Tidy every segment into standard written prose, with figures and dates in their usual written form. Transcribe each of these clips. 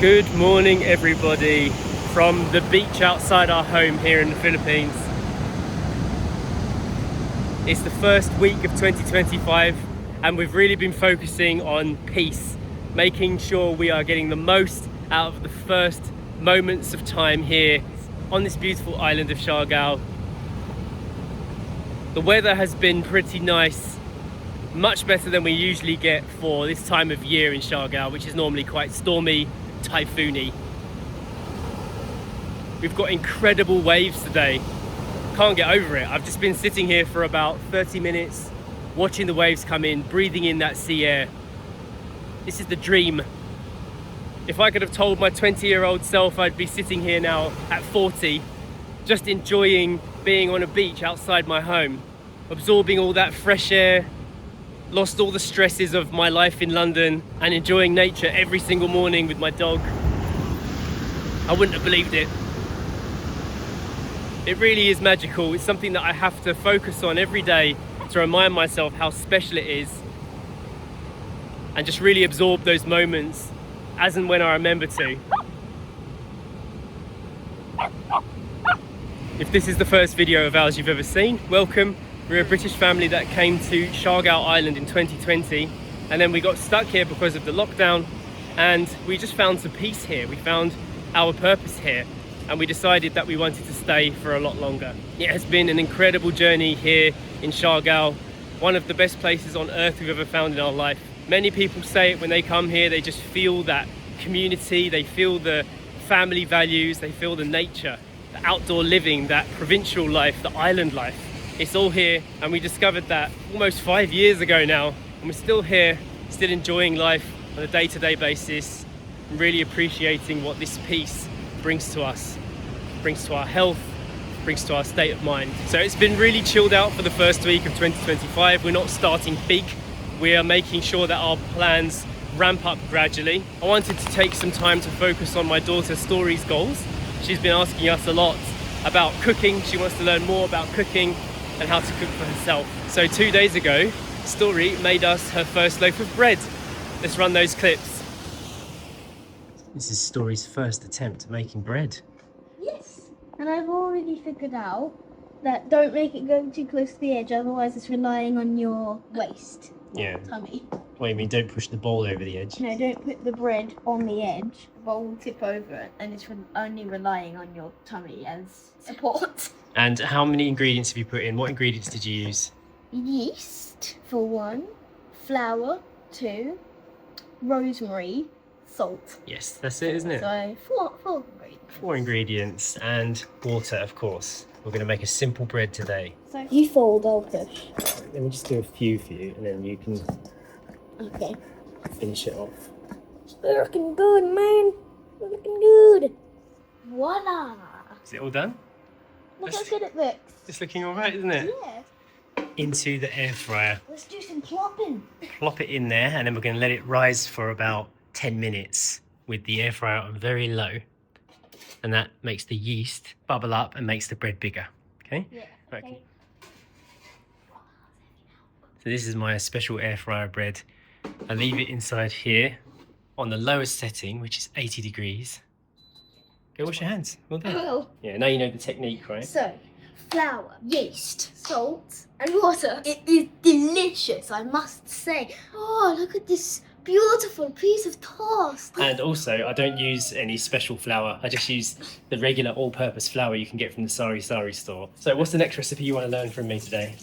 Good morning everybody from the beach outside our home here in the Philippines. It's the first week of 2025 and we've really been focusing on peace, making sure we are getting the most out of the first moments of time here on this beautiful island of Siargao. The weather has been pretty nice, much better than we usually get for this time of year in Siargao, which is normally quite stormy, typhoony. We've got incredible waves today. Can't get over it. I've just been sitting here for about 30 minutes watching the waves come in, breathing in that sea air. This is the dream. If I could have told my 20-year-old self I'd be sitting here now at 40, just enjoying being on a beach outside my home, absorbing all that fresh air, lost all the stresses of my life in London and enjoying nature every single morning with my dog, I wouldn't have believed it. It really is magical. It's something that I have to focus on every day to remind myself how special it is and just really absorb those moments as and when I remember to. If this is the first video of ours you've ever seen, welcome. We're a British family that came to Siargao Island in 2020 and then we got stuck here because of the lockdown and we just found some peace here. We found our purpose here and we decided that we wanted to stay for a lot longer. It has been an incredible journey here in Siargao, one of the best places on earth we've ever found in our life. Many people say it when they come here, they just feel that community, they feel the family values, they feel the nature, the outdoor living, that provincial life, the island life. It's all here, and we discovered that almost 5 years ago now, and we're still here, still enjoying life on a day-to-day basis, and really appreciating what this peace brings to us, brings to our health, brings to our state of mind. So it's been really chilled out for the first week of 2025. We're not starting big. We are making sure that our plans ramp up gradually. I wanted to take some time to focus on my daughter Story's goals. She's been asking us a lot about cooking. She wants to learn more about cooking and how to cook for herself. So 2 days ago, Story made us her first loaf of bread. Let's run those clips. This is Story's first attempt at making bread. Yes, and I've already figured out that don't make it go too close to the edge, otherwise it's relying on your waist. Yeah. Tummy. What do you mean, don't push the bowl over the edge? No, don't put the bread on the edge. The bowl will tip over it, and it's only relying on your tummy as support. And how many ingredients have you put in? What ingredients did you use? Yeast for 1, flour 2, rosemary, salt. Yes, that's it, isn't it? So four ingredients. 4 ingredients and water, of course. We're going to make a simple bread today. So you fold, I'll push. Let me just do a few for you and then you can Okay. finish it off. Looking good, man. Looking good. Voila. Is it all done? Look how good it looks. It's looking all right, isn't it? Yeah. Into the air fryer. Let's do some plopping. Plop it in there and then we're going to let it rise for about 10 minutes with the air fryer on very low. And that makes the yeast bubble up and makes the bread bigger. Okay? Yeah. Okay. So this is my special air fryer bread. I leave it inside here on the lowest setting, which is 80 degrees. Go wash your hands. Well done. Oh. Yeah, now you know the technique, right? So, flour, yeast, salt, and water. It is delicious, I must say. Oh, look at this beautiful piece of toast. And also, I don't use any special flour. I just use the regular all-purpose flour you can get from the Sari store. So what's the next recipe you want to learn from me today?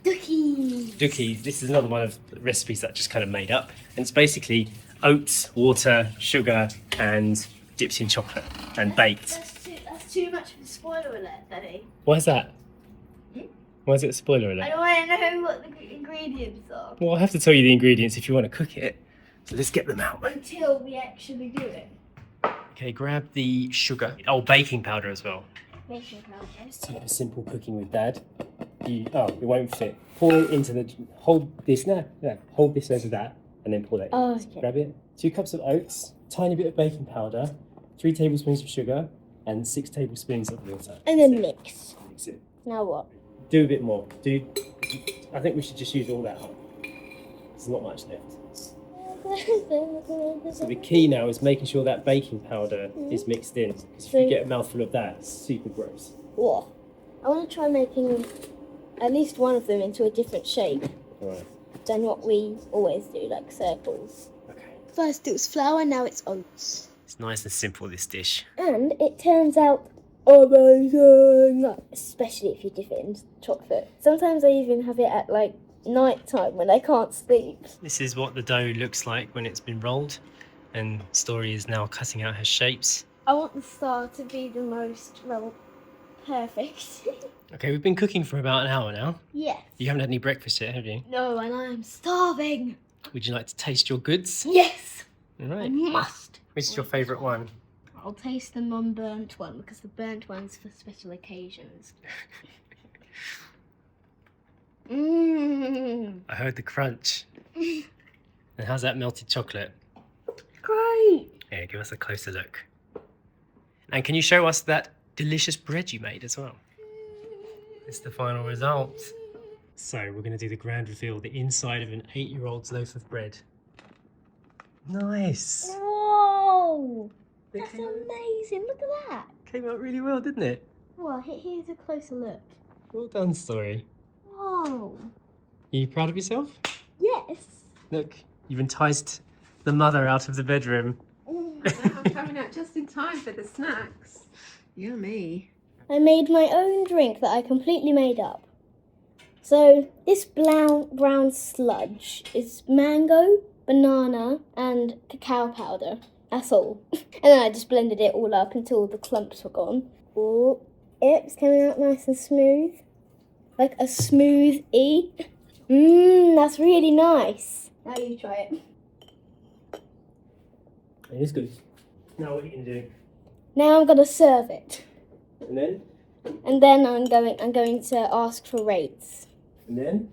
Dookies. Dookies. This is another one of the recipes that I just kind of made up. And it's basically oats, water, sugar, and dipped in chocolate and baked. That's too much of a spoiler alert, Daddy. Why is that? Why is it a spoiler alert? I don't want to know what the ingredients are. Well, I have to tell you the ingredients if you want to cook it. So let's get them out. Until we actually do it. Okay, grab the sugar. Oh, baking powder as well. Baking powder. Super simple cooking with Dad. It won't fit. Pour it into the... Hold this now. Yeah, hold this over that and then pour that in. Oh, okay. Grab it. 2 cups of oats, tiny bit of baking powder, 3 tablespoons of sugar, and 6 tablespoons of water. And then mix. Mix it. Now what? Do a bit more. I think we should just use all that up. There's not much left. So the key now is making sure that baking powder is mixed in, because if you get a mouthful of that, it's super gross. Whoa. I want to try making at least one of them into a different shape Right. than what we always do, like circles. Okay. First it was flour, now it's oats. It's nice and simple, this dish. And it turns out amazing, especially if you dip it in chocolate. Sometimes I even have it at like night time when I can't sleep. This is what the dough looks like when it's been rolled, and Story is now cutting out her shapes. I want the star to be the most, well, perfect. Okay, we've been cooking for about an hour now. Yes. You haven't had any breakfast yet, have you? No, and I am starving. Would you like to taste your goods? Yes. All I right. must. Which is your favourite one? I'll taste the non-burnt one because the burnt one's for special occasions. Mmm. I heard the crunch. And how's that melted chocolate? Great. Yeah, give us a closer look. And can you show us that delicious bread you made as well? It's the final result. So we're going to do the grand reveal, the inside of an 8-year-old's loaf of bread. Nice. Whoa. That's amazing. Look at that. Came out really well, didn't it? Well, here's a closer look. Well done, Story. Whoa. Are you proud of yourself? Yes. Look, you've enticed the mother out of the bedroom. I'm coming out just in time for the snacks. Yummy. I made my own drink that I completely made up. So this brown sludge is mango, banana, and cacao powder. That's all. And then I just blended it all up until the clumps were gone. Oh, it's coming out nice and smooth. Like a smooth E. That's really nice. Now you try it. It is good. Now what are you going to do? Now I'm gonna serve it. And then? And then I'm going to ask for rates. And then?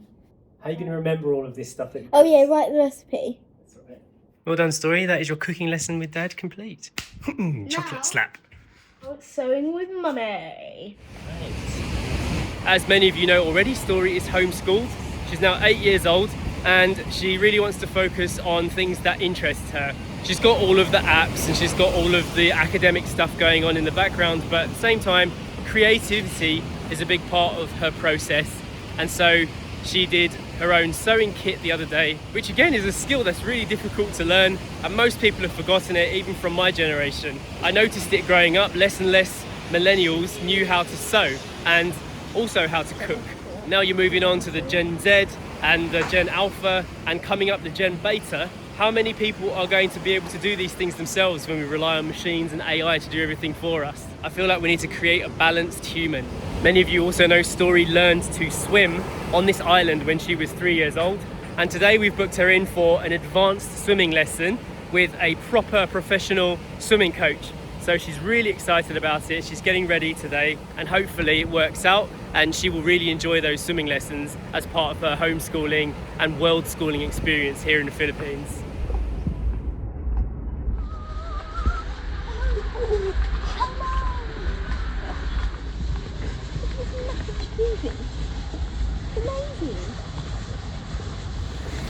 How are you going to remember all of this stuff? Oh yeah, write the recipe. That's all right. Well done, Story. That is your cooking lesson with Dad complete. Chocolate slap. Oh, sewing with Mummy. As many of you know already, Story is homeschooled. She's now 8 years old and she really wants to focus on things that interest her. She's got all of the apps and she's got all of the academic stuff going on in the background, but at the same time, creativity is a big part of her process. And so she did her own sewing kit the other day, which again is a skill that's really difficult to learn, and most people have forgotten it, even from my generation. I noticed it growing up. Less and less millennials knew how to sew and also how to cook. Now you're moving on to the Gen Z and the Gen Alpha and coming up the Gen Beta. How many people are going to be able to do these things themselves when we rely on machines and AI to do everything for us? I feel like we need to create a balanced human. Many of you also know Story learned to swim on this island when she was 3 years old. And today we've booked her in for an advanced swimming lesson with a proper professional swimming coach. So she's really excited about it. She's getting ready today and hopefully it works out and she will really enjoy those swimming lessons as part of her homeschooling and world schooling experience here in the Philippines.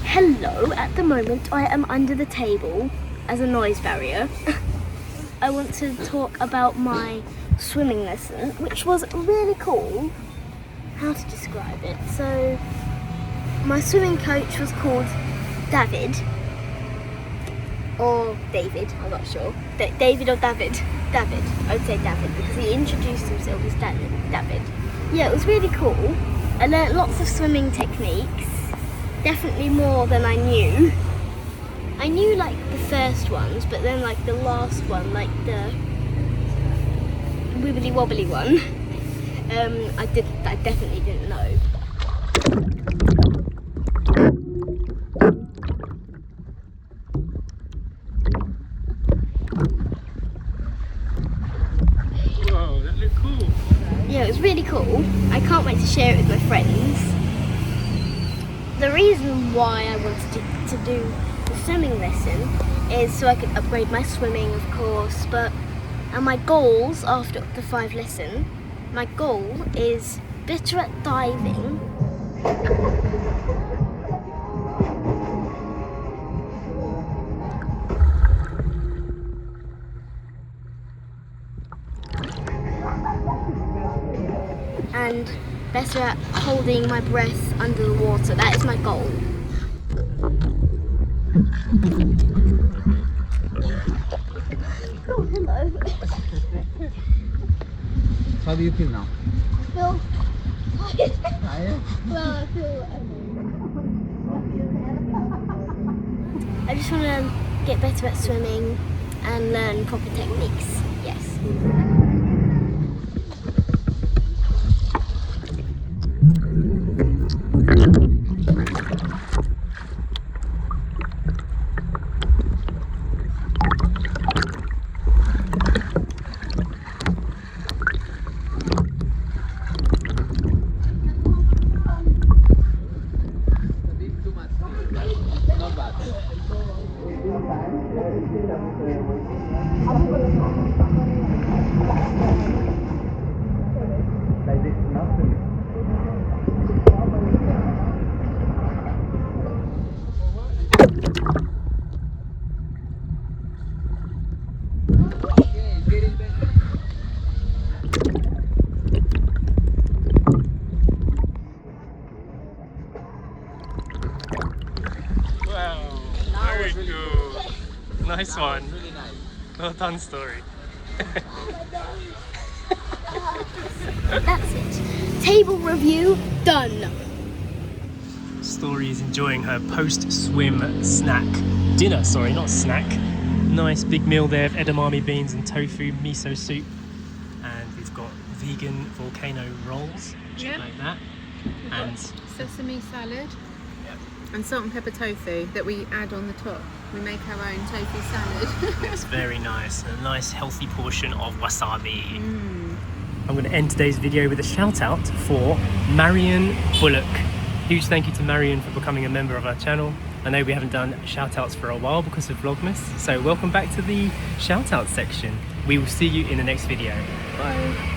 Hello, at the moment I am under the table as a noise barrier. I want to talk about my swimming lesson, which was really cool. How to describe it? So, my swimming coach was called David. Or David, I'm not sure. David or David? David. I would say David because he introduced himself as David. Yeah, it was really cool. I learnt lots of swimming techniques. Definitely more than I knew. I knew like the first ones, but then like the last one, like the wibbly wobbly one, I definitely didn't know. Whoa, that looked cool. Yeah, it was really cool. I can't wait to share it with my friends. The reason why I wanted to do the swimming lesson is so I could upgrade my swimming, of course, and my goals after the 5 lesson, my goal is better at diving. better at holding my breath under the water. That is my goal. Oh, hello. How do you feel now? I feel Tired? well, I just want to get better at swimming and learn proper techniques. Yes. Not bad. Like this, nothing. Okay, get it back. Wow, very good. Nice one. Really nice. Well done, Story. That's it. Table review done. Story is enjoying her post-swim dinner, sorry, not snack. Nice big meal there of edamame beans and tofu miso soup. And we've got vegan volcano rolls, Yeah. like that. And Sesame salad and salt and pepper tofu that we add on the top. We make our own tofu salad. it's very nice. A nice healthy portion of wasabi. I'm going to end today's video with a shout out for Marion Bullock. Huge thank you to Marion for becoming a member of our channel. I know we haven't done shout outs for a while because of Vlogmas, so welcome back to the shout out section. We will see you in the next video. Bye.